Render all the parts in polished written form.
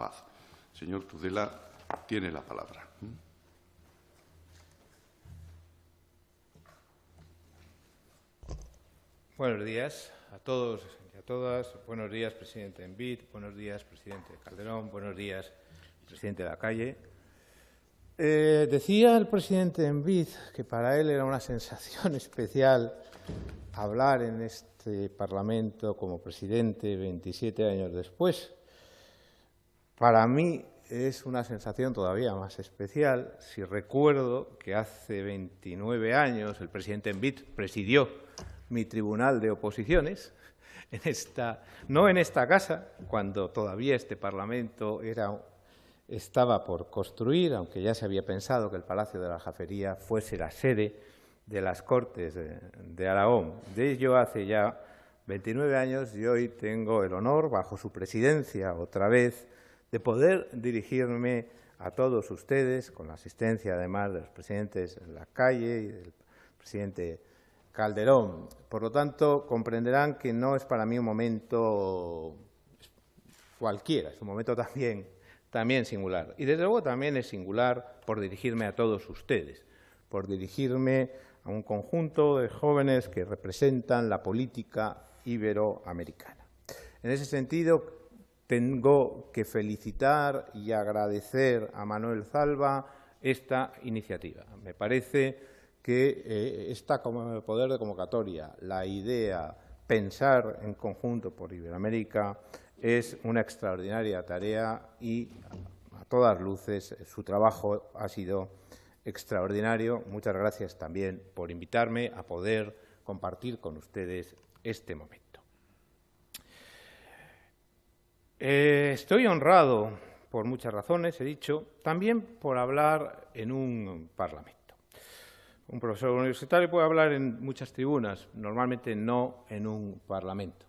paz. Señor Tudela, tiene la palabra. Buenos días a todos y a todas. Buenos días, presidente Envid. Buenos días, presidente Calderón. Buenos días, presidente Lacalle. Decía el presidente Envid que para él era una sensación especial hablar en este Parlamento como presidente 27 años después. Para mí es una sensación todavía más especial si recuerdo que hace 29 años el presidente Envid presidió mi tribunal de oposiciones, no en esta casa, cuando todavía este Parlamento estaba por construir, aunque ya se había pensado que el Palacio de la Aljafería fuese la sede de las Cortes de Aragón. De ello hace ya 29 años y hoy tengo el honor, bajo su presidencia otra vez, de poder dirigirme a todos ustedes, con la asistencia además de los presidentes Lacalle y del presidente Calderón. Por lo tanto, comprenderán que no es para mí un momento cualquiera, es un momento también singular. Y desde luego también es singular por dirigirme a todos ustedes, por dirigirme a un conjunto de jóvenes que representan la política iberoamericana. En ese sentido, tengo que felicitar y agradecer a Manuel Zalba esta iniciativa. Me parece que esta poder de convocatoria, la idea, pensar en conjunto por Iberoamérica, es una extraordinaria tarea y, a todas luces, su trabajo ha sido extraordinario. Muchas gracias también por invitarme a poder compartir con ustedes este momento. Estoy honrado por muchas razones, he dicho, también por hablar en un Parlamento. Un profesor universitario puede hablar en muchas tribunas, normalmente no en un Parlamento.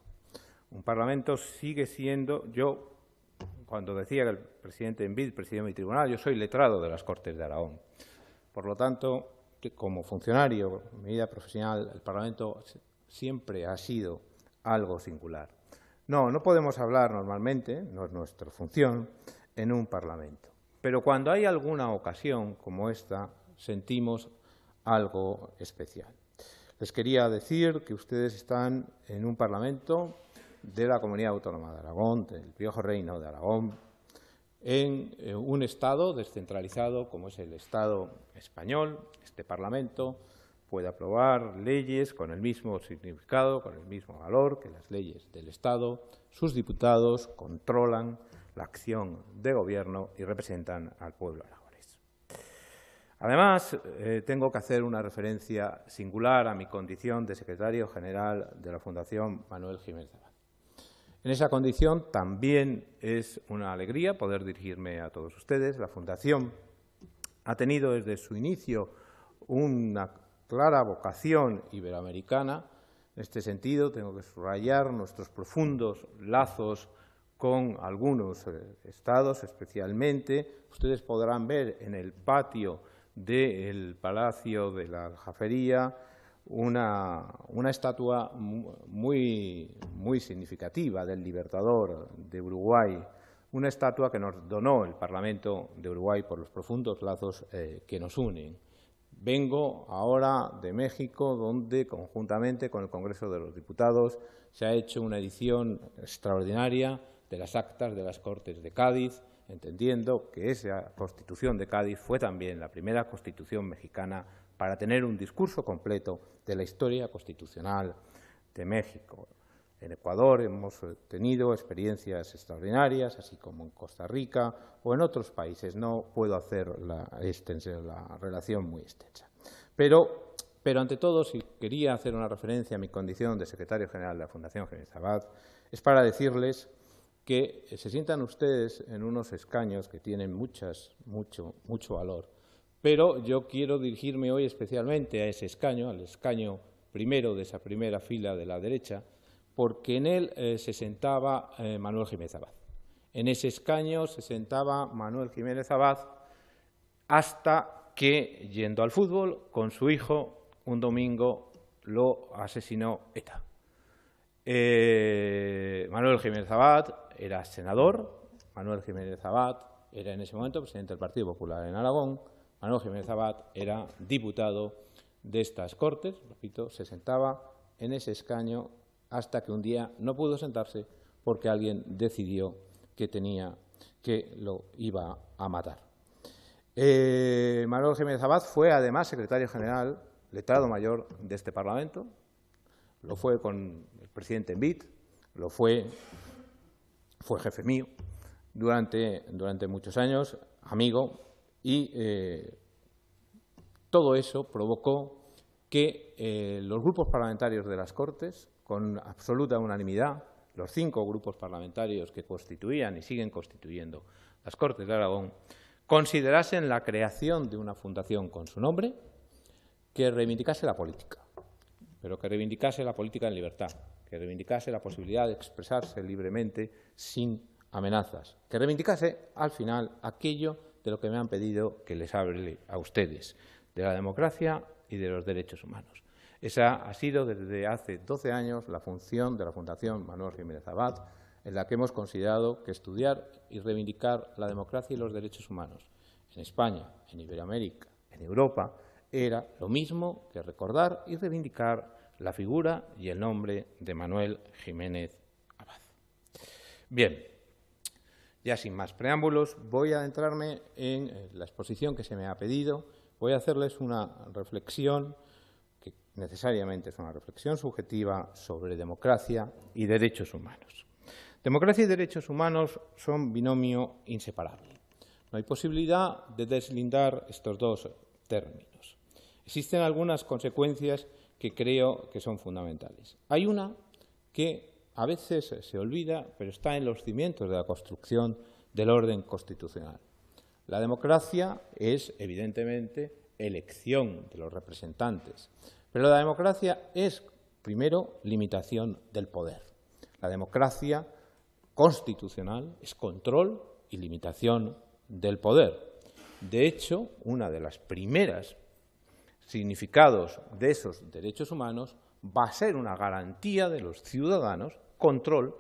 Un Parlamento sigue siendo, yo, cuando decía que el presidente Envid presidió mi tribunal, yo soy letrado de las Cortes de Aragón. Por lo tanto, como funcionario, en mi vida profesional, el Parlamento siempre ha sido algo singular. No podemos hablar normalmente, no es nuestra función, en un Parlamento. Pero cuando hay alguna ocasión como esta, sentimos algo especial. Les quería decir que ustedes están en un Parlamento de la Comunidad Autónoma de Aragón, del Viejo Reino de Aragón, en un Estado descentralizado como es el Estado español. Este Parlamento puede aprobar leyes con el mismo significado, con el mismo valor que las leyes del Estado. Sus diputados controlan la acción de gobierno y representan al pueblo aragonés. Además, tengo que hacer una referencia singular a mi condición de secretario general de la Fundación Manuel Jiménez Abad. En esa condición también es una alegría poder dirigirme a todos ustedes. La Fundación ha tenido desde su inicio una clara vocación iberoamericana. En este sentido, tengo que subrayar nuestros profundos lazos con algunos estados, especialmente. Ustedes podrán ver en el patio del Palacio de la Aljafería una estatua muy significativa del Libertador de Uruguay, una estatua que nos donó el Parlamento de Uruguay por los profundos lazos que nos unen. Vengo ahora de México, donde conjuntamente con el Congreso de los Diputados se ha hecho una edición extraordinaria de las actas de las Cortes de Cádiz, entendiendo que esa Constitución de Cádiz fue también la primera Constitución mexicana para tener un discurso completo de la historia constitucional de México. En Ecuador hemos tenido experiencias extraordinarias, así como en Costa Rica o en otros países. No puedo hacer la relación muy extensa. Pero ante todo, si quería hacer una referencia a mi condición de secretario general de la Fundación Jiménez Abad, es para decirles que se sientan ustedes en unos escaños que tienen mucho valor. Pero yo quiero dirigirme hoy especialmente a ese escaño, al escaño primero de esa primera fila de la derecha, porque en él se sentaba Manuel Jiménez Abad. En ese escaño se sentaba Manuel Jiménez Abad hasta que, yendo al fútbol con su hijo, un domingo lo asesinó ETA. Manuel Jiménez Abad era senador Manuel Jiménez Abad era en ese momento presidente del Partido Popular en Aragón. Manuel Jiménez Abad era diputado de estas Cortes, repito, se sentaba en ese escaño hasta que un día no pudo sentarse porque alguien decidió que lo iba a matar. Manuel Jiménez Abad fue además secretario general, letrado mayor de este Parlamento, lo fue con el presidente Envid, fue jefe mío durante muchos años, amigo, y todo eso provocó que los grupos parlamentarios de las Cortes, con absoluta unanimidad, los 5 grupos parlamentarios que constituían y siguen constituyendo las Cortes de Aragón, considerasen la creación de una fundación con su nombre que reivindicase la política, pero que reivindicase la política en libertad, que reivindicase la posibilidad de expresarse libremente sin amenazas, que reivindicase al final aquello de lo que me han pedido que les hable a ustedes, de la democracia y de los derechos humanos. Esa ha sido desde hace 12 años la función de la Fundación Manuel Jiménez Abad, en la que hemos considerado que estudiar y reivindicar la democracia y los derechos humanos en España, en Iberoamérica, en Europa, era lo mismo que recordar y reivindicar la figura y el nombre de Manuel Jiménez Abad. Bien, ya sin más preámbulos, voy a adentrarme en la exposición que se me ha pedido. Voy a hacerles una reflexión, que necesariamente es una reflexión subjetiva, sobre democracia y derechos humanos. Democracia y derechos humanos son binomio inseparable. No hay posibilidad de deslindar estos dos términos. Existen algunas consecuencias que creo que son fundamentales. Hay una que a veces se olvida, pero está en los cimientos de la construcción del orden constitucional. La democracia es, evidentemente, elección de los representantes, pero la democracia es, primero, limitación del poder. La democracia constitucional es control y limitación del poder. De hecho, una de las primeras significados de esos derechos humanos va a ser una garantía de los ciudadanos, control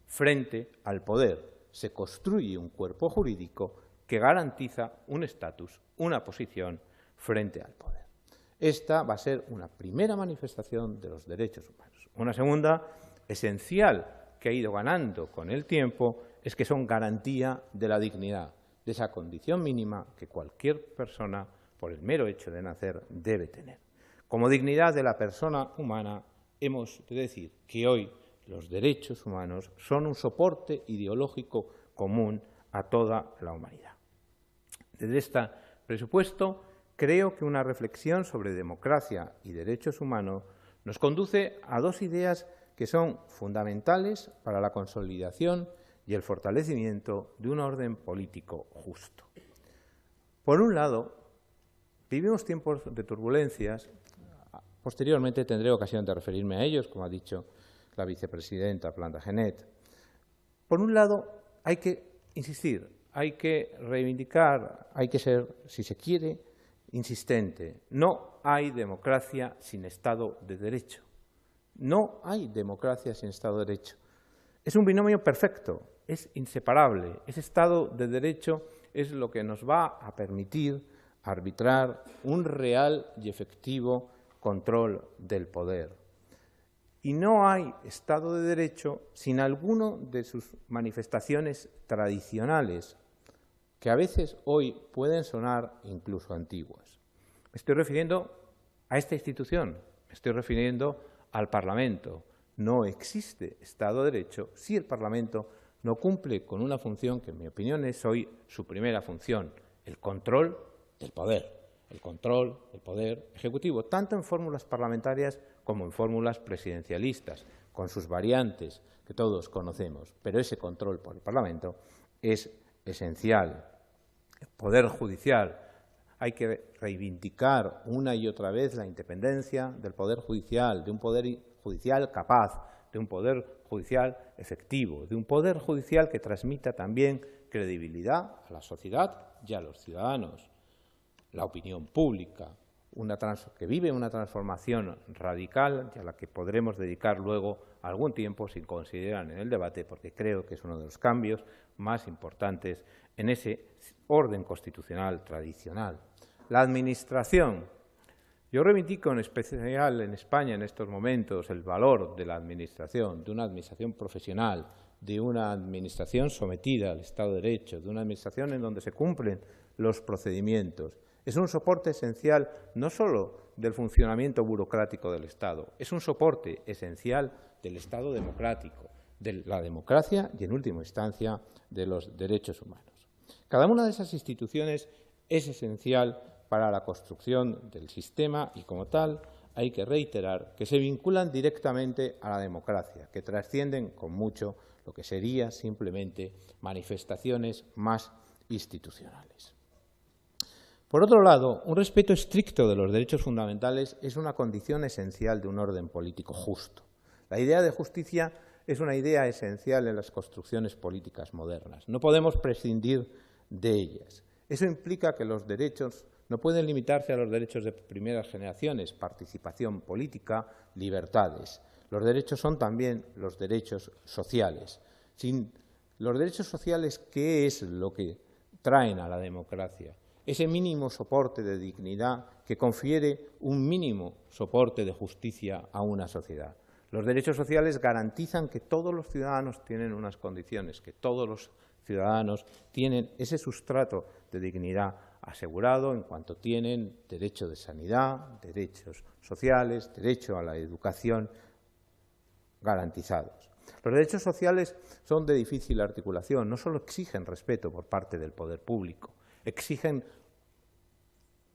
frente al poder. Se construye un cuerpo jurídico que garantiza un estatus, una posición frente al poder. Esta va a ser una primera manifestación de los derechos humanos. Una segunda, esencial, que ha ido ganando con el tiempo, es que son garantía de la dignidad, de esa condición mínima que cualquier persona, por el mero hecho de nacer, debe tener. Como dignidad de la persona humana, hemos de decir que hoy los derechos humanos son un soporte ideológico común a toda la humanidad. Desde este presupuesto, creo que una reflexión sobre democracia y derechos humanos nos conduce a dos ideas que son fundamentales para la consolidación y el fortalecimiento de un orden político justo. Por un lado, vivimos tiempos de turbulencias. Posteriormente tendré ocasión de referirme a ellos, como ha dicho la vicepresidenta Plantagenet. Por un lado, hay que insistir, hay que reivindicar, hay que ser, si se quiere, insistente. No hay democracia sin Estado de Derecho. No hay democracia sin Estado de Derecho. Es un binomio perfecto, es inseparable. Ese Estado de Derecho es lo que nos va a permitir arbitrar un real y efectivo control del poder. Y no hay Estado de Derecho sin alguno de sus manifestaciones tradicionales, que a veces hoy pueden sonar incluso antiguas. Me estoy refiriendo a esta institución, me estoy refiriendo al Parlamento. No existe Estado de Derecho si el Parlamento no cumple con una función que, en mi opinión, es hoy su primera función, el control del poder, el control del poder ejecutivo, tanto en fórmulas parlamentarias como en fórmulas presidencialistas, con sus variantes que todos conocemos. Pero ese control por el Parlamento es esencial. El Poder Judicial. Hay que reivindicar una y otra vez la independencia del Poder Judicial, de un Poder Judicial capaz, de un Poder Judicial efectivo, de un Poder Judicial que transmita también credibilidad a la sociedad y a los ciudadanos. La opinión pública, que vive una transformación radical y a la que podremos dedicar luego algún tiempo si consideran en el debate, porque creo que es uno de los cambios más importantes en ese orden constitucional tradicional. La administración. Yo reivindico en especial en España en estos momentos el valor de la administración, de una administración profesional, de una administración sometida al Estado de Derecho, de una administración en donde se cumplen los procedimientos. Es un soporte esencial no solo del funcionamiento burocrático del Estado, es un soporte esencial del Estado democrático, de la democracia y, en última instancia, de los derechos humanos. Cada una de esas instituciones es esencial para la construcción del sistema y, como tal, hay que reiterar que se vinculan directamente a la democracia, que trascienden con mucho lo que serían simplemente manifestaciones más institucionales. Por otro lado, un respeto estricto de los derechos fundamentales es una condición esencial de un orden político justo. La idea de justicia es una idea esencial en las construcciones políticas modernas. No podemos prescindir de ellas. Eso implica que los derechos no pueden limitarse a los derechos de primeras generaciones, participación política, libertades. Los derechos son también los derechos sociales. Sin los derechos sociales, ¿qué es lo que traen a la democracia? Ese mínimo soporte de dignidad que confiere un mínimo soporte de justicia a una sociedad. Los derechos sociales garantizan que todos los ciudadanos tienen unas condiciones, que todos los ciudadanos tienen ese sustrato de dignidad asegurado en cuanto tienen derecho de sanidad, derechos sociales, derecho a la educación garantizados. Los derechos sociales son de difícil articulación, no solo exigen respeto por parte del poder público, exigen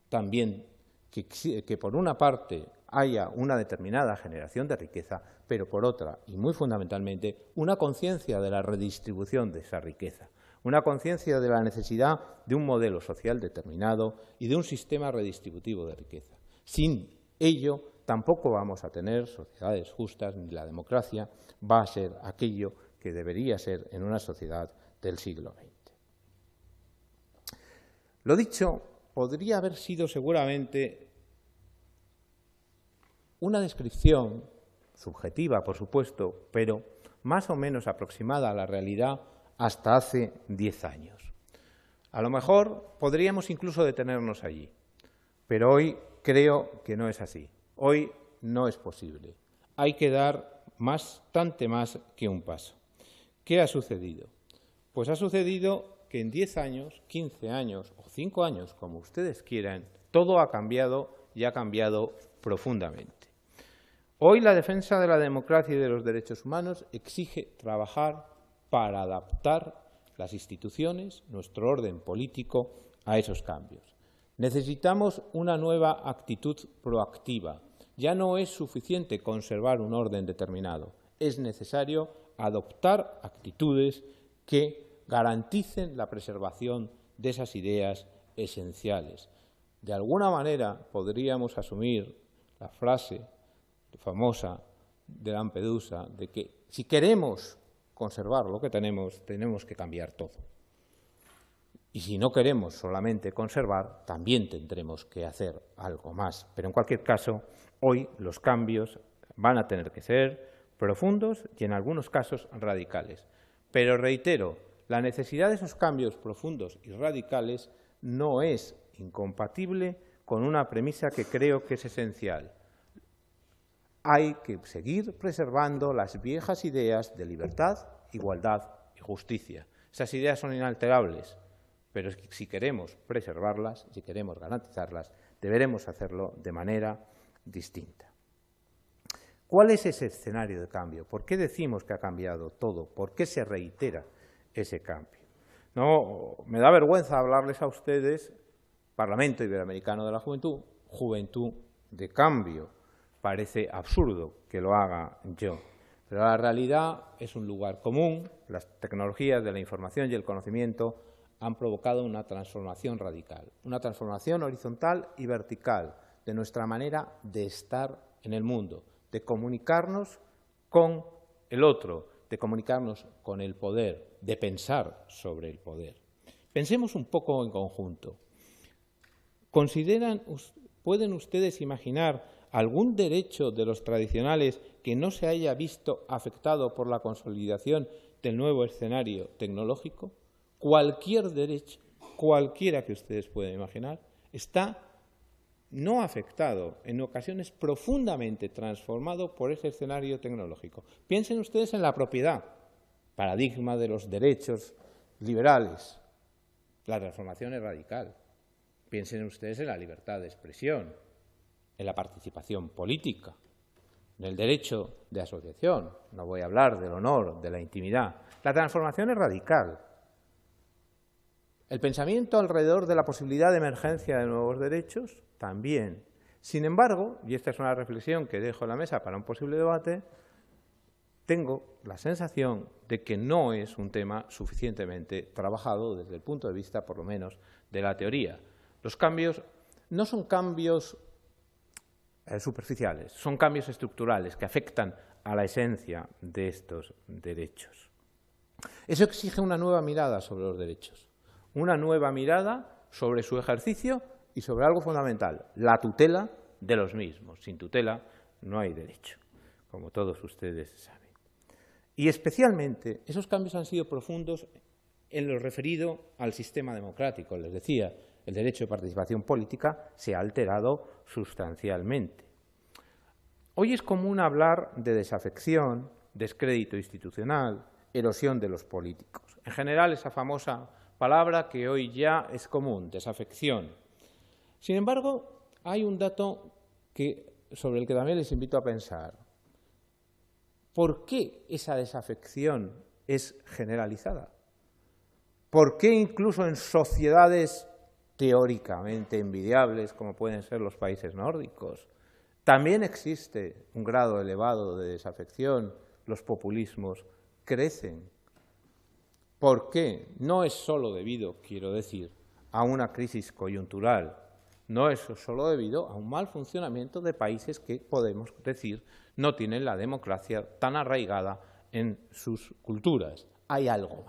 también que por una parte haya una determinada generación de riqueza, pero por otra, y muy fundamentalmente, una conciencia de la redistribución de esa riqueza, una conciencia de la necesidad de un modelo social determinado y de un sistema redistributivo de riqueza. Sin ello, tampoco vamos a tener sociedades justas, ni la democracia va a ser aquello que debería ser en una sociedad del siglo XX. Lo dicho podría haber sido seguramente una descripción subjetiva, por supuesto, pero más o menos aproximada a la realidad hasta hace 10 años. A lo mejor podríamos incluso detenernos allí, pero hoy creo que no es así. Hoy no es posible. Hay que dar bastante más que un paso. ¿Qué ha sucedido? Pues ha sucedido que en 10 años, 15 años o 5 años, como ustedes quieran, todo ha cambiado y ha cambiado profundamente. Hoy la defensa de la democracia y de los derechos humanos exige trabajar para adaptar las instituciones, nuestro orden político, a esos cambios. Necesitamos una nueva actitud proactiva. Ya no es suficiente conservar un orden determinado. Es necesario adoptar actitudes que garanticen la preservación de esas ideas esenciales. De alguna manera podríamos asumir la frase famosa de Lampedusa de que si queremos conservar lo que tenemos que cambiar todo. Y si no queremos solamente conservar, también tendremos que hacer algo más. Pero en cualquier caso, hoy los cambios van a tener que ser profundos y en algunos casos radicales. Pero reitero, la necesidad de esos cambios profundos y radicales no es incompatible con una premisa que creo que es esencial. Hay que seguir preservando las viejas ideas de libertad, igualdad y justicia. Esas ideas son inalterables, pero si queremos preservarlas, si queremos garantizarlas, deberemos hacerlo de manera distinta. ¿Cuál es ese escenario de cambio? ¿Por qué decimos que ha cambiado todo? ¿Por qué se reitera ese cambio? No, me da vergüenza hablarles a ustedes, Parlamento Iberoamericano de la Juventud, Juventud de Cambio. Parece absurdo que lo haga yo, pero la realidad es un lugar común. Las tecnologías de la información y el conocimiento han provocado una transformación radical, una transformación horizontal y vertical de nuestra manera de estar en el mundo, de comunicarnos con el otro, de comunicarnos con el poder, de pensar sobre el poder. Pensemos un poco en conjunto. ¿Consideran ¿Pueden ustedes imaginar algún derecho de los tradicionales que no se haya visto afectado por la consolidación del nuevo escenario tecnológico? Cualquier derecho, cualquiera que ustedes puedan imaginar, está no afectado, en ocasiones profundamente transformado por ese escenario tecnológico. Piensen ustedes en la propiedad, paradigma de los derechos liberales. La transformación es radical. Piensen ustedes en la libertad de expresión, en la participación política, en el derecho de asociación. No voy a hablar del honor, de la intimidad. La transformación es radical. El pensamiento alrededor de la posibilidad de emergencia de nuevos derechos también. Sin embargo, y esta es una reflexión que dejo en la mesa para un posible debate, tengo la sensación de que no es un tema suficientemente trabajado desde el punto de vista, por lo menos, de la teoría. Los cambios no son cambios superficiales, son cambios estructurales que afectan a la esencia de estos derechos. Eso exige una nueva mirada sobre los derechos, una nueva mirada sobre su ejercicio y sobre algo fundamental, la tutela de los mismos. Sin tutela no hay derecho, como todos ustedes saben. Y especialmente esos cambios han sido profundos en lo referido al sistema democrático. Les decía, el derecho de participación política se ha alterado sustancialmente. Hoy es común hablar de desafección, descrédito institucional, erosión de los políticos. En general, esa famosa palabra que hoy ya es común, desafección. Sin embargo, hay un dato sobre el que también les invito a pensar. ¿Por qué esa desafección es generalizada? ¿Por qué incluso en sociedades teóricamente envidiables, como pueden ser los países nórdicos, también existe un grado elevado de desafección, los populismos crecen? ¿Por qué? No es solo debido, quiero decir, a una crisis coyuntural, no es solo debido a un mal funcionamiento de países que, podemos decir, no tienen la democracia tan arraigada en sus culturas. Hay algo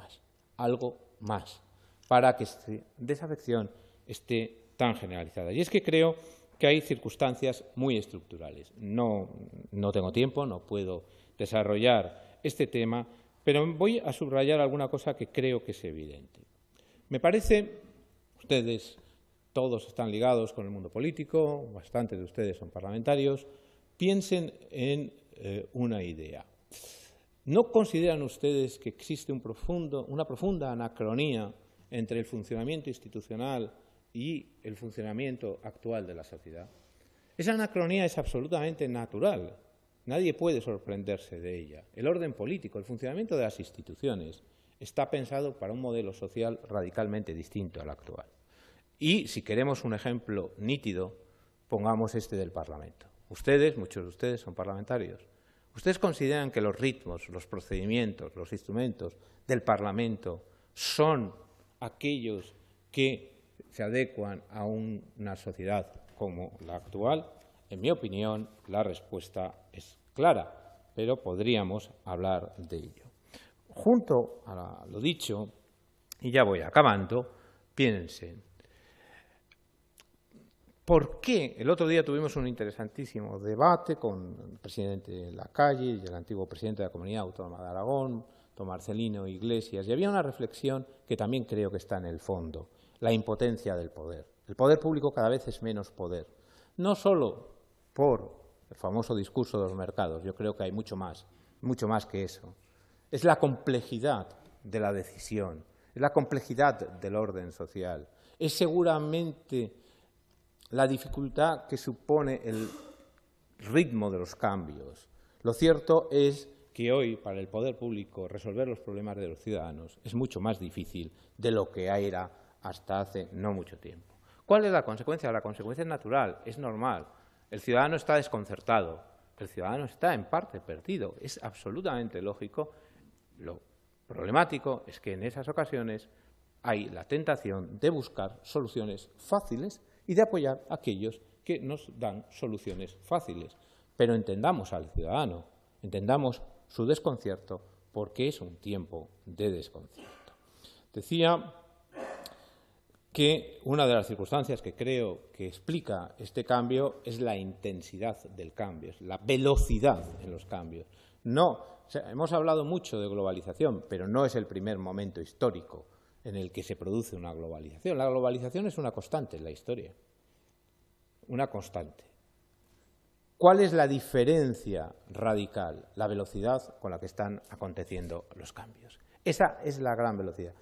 más, para que esta desafección esté tan generalizada. Y es que creo que hay circunstancias muy estructurales. No tengo tiempo, no puedo desarrollar este tema, pero voy a subrayar alguna cosa que creo que es evidente. Me parece, ustedes todos están ligados con el mundo político, bastantes de ustedes son parlamentarios, piensen en una idea. ¿No consideran ustedes que existe una profunda anacronía entre el funcionamiento institucional y el funcionamiento actual de la sociedad? Esa anacronía es absolutamente natural. Nadie puede sorprenderse de ella. El orden político, el funcionamiento de las instituciones, está pensado para un modelo social radicalmente distinto al actual. Y si queremos un ejemplo nítido, pongamos este del Parlamento. Ustedes, muchos de ustedes son parlamentarios. ¿Ustedes consideran que los ritmos, los procedimientos, los instrumentos del Parlamento son aquellos que se adecuan a una sociedad como la actual? En mi opinión, la respuesta es clara, pero podríamos hablar de ello. Junto a lo dicho, y ya voy acabando, piensen, ¿por qué? El otro día tuvimos un interesantísimo debate con el presidente Lacalle y el antiguo presidente de la Comunidad Autónoma de Aragón, don Marcelino Iglesias, y había una reflexión que también creo que está en el fondo, la impotencia del poder. El poder público cada vez es menos poder, no solo por el famoso discurso de los mercados, yo creo que hay mucho más que eso. Es la complejidad de la decisión, es la complejidad del orden social, es seguramente la dificultad que supone el ritmo de los cambios. Lo cierto es que hoy, para el poder público, resolver los problemas de los ciudadanos es mucho más difícil de lo que era hasta hace no mucho tiempo. ¿Cuál es la consecuencia? La consecuencia es natural, es normal. El ciudadano está desconcertado, el ciudadano está en parte perdido. Es absolutamente lógico. Lo problemático es que en esas ocasiones hay la tentación de buscar soluciones fáciles y de apoyar a aquellos que nos dan soluciones fáciles. Pero entendamos al ciudadano, entendamos su desconcierto, porque es un tiempo de desconcierto. Decía que una de las circunstancias que creo que explica este cambio es la intensidad del cambio, es la velocidad en los cambios. Hemos hablado mucho de globalización, pero no es el primer momento histórico en el que se produce una globalización. La globalización es una constante en la historia, una constante. ¿Cuál es la diferencia radical? La velocidad con la que están aconteciendo los cambios. Esa es la gran velocidad.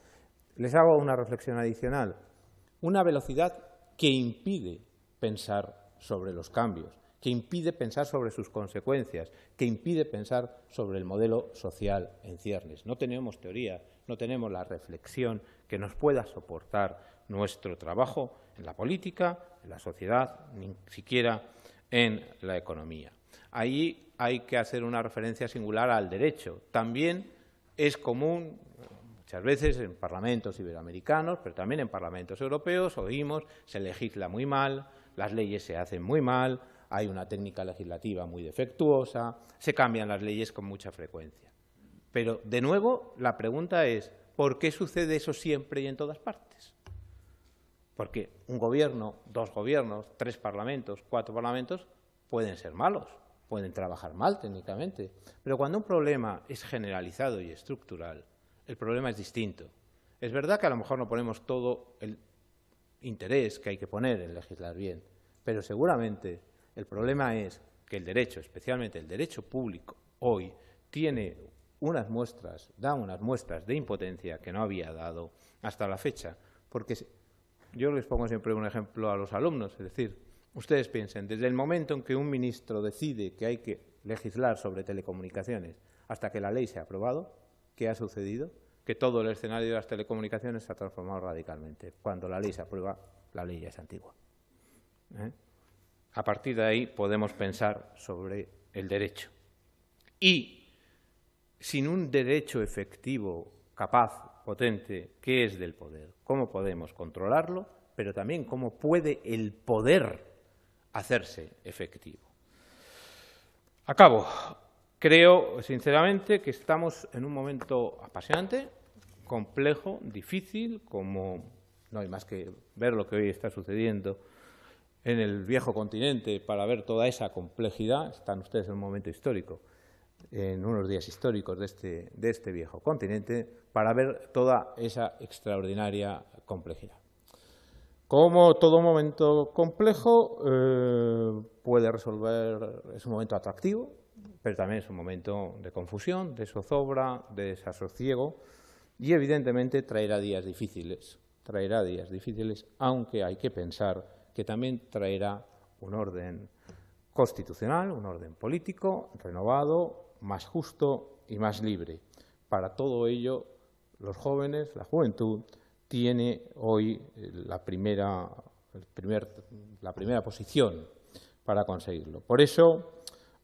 Les hago una reflexión adicional. Una velocidad que impide pensar sobre los cambios, que impide pensar sobre sus consecuencias, que impide pensar sobre el modelo social en ciernes. No tenemos teoría, no tenemos la reflexión que nos pueda soportar nuestro trabajo en la política, en la sociedad, ni siquiera en la economía. Ahí hay que hacer una referencia singular al derecho. También es común, muchas veces en parlamentos iberoamericanos, pero también en parlamentos europeos, oímos, se legisla muy mal, las leyes se hacen muy mal, hay una técnica legislativa muy defectuosa, se cambian las leyes con mucha frecuencia. Pero, de nuevo, la pregunta es, ¿por qué sucede eso siempre y en todas partes? Porque un gobierno, 2 gobiernos, 3 parlamentos, 4 parlamentos pueden ser malos, pueden trabajar mal técnicamente, pero cuando un problema es generalizado y estructural, el problema es distinto. Es verdad que a lo mejor no ponemos todo el interés que hay que poner en legislar bien, pero seguramente el problema es que el derecho, especialmente el derecho público, hoy tiene da unas muestras de impotencia que no había dado hasta la fecha, porque yo les pongo siempre un ejemplo a los alumnos, es decir, ustedes piensen, desde el momento en que un ministro decide que hay que legislar sobre telecomunicaciones hasta que la ley se ha aprobado, ¿qué ha sucedido? Que todo el escenario de las telecomunicaciones se ha transformado radicalmente. Cuando la ley se aprueba, la ley ya es antigua. A partir de ahí podemos pensar sobre el derecho. Y sin un derecho efectivo, capaz, potente, ¿qué es del poder? ¿Cómo podemos controlarlo? Pero también cómo puede el poder hacerse efectivo. Acabo. Creo, sinceramente, que estamos en un momento apasionante, complejo, difícil, como no hay más que ver lo que hoy está sucediendo en el viejo continente para ver toda esa complejidad. Están ustedes en un momento histórico, en unos días históricos de este viejo continente, para ver toda esa extraordinaria complejidad. Como todo momento complejo puede resolver, es un momento atractivo, pero también es un momento de confusión, de zozobra, de desasosiego y evidentemente traerá días difíciles, aunque hay que pensar que también traerá un orden constitucional, un orden político renovado, más justo y más libre. Para todo ello, los jóvenes, la juventud, tiene hoy la primera posición para conseguirlo. Por eso,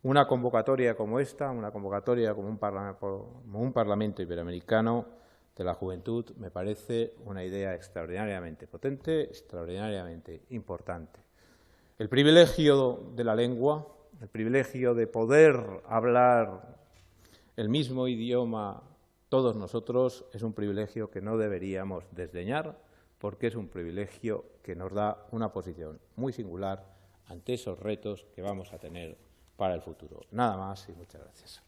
una convocatoria como esta, una convocatoria como un Parlamento Iberoamericano de la juventud, me parece una idea extraordinariamente potente, extraordinariamente importante. El privilegio de la lengua, el privilegio de poder hablar el mismo idioma todos nosotros, es un privilegio que no deberíamos desdeñar, porque es un privilegio que nos da una posición muy singular ante esos retos que vamos a tener para el futuro. Nada más y muchas gracias.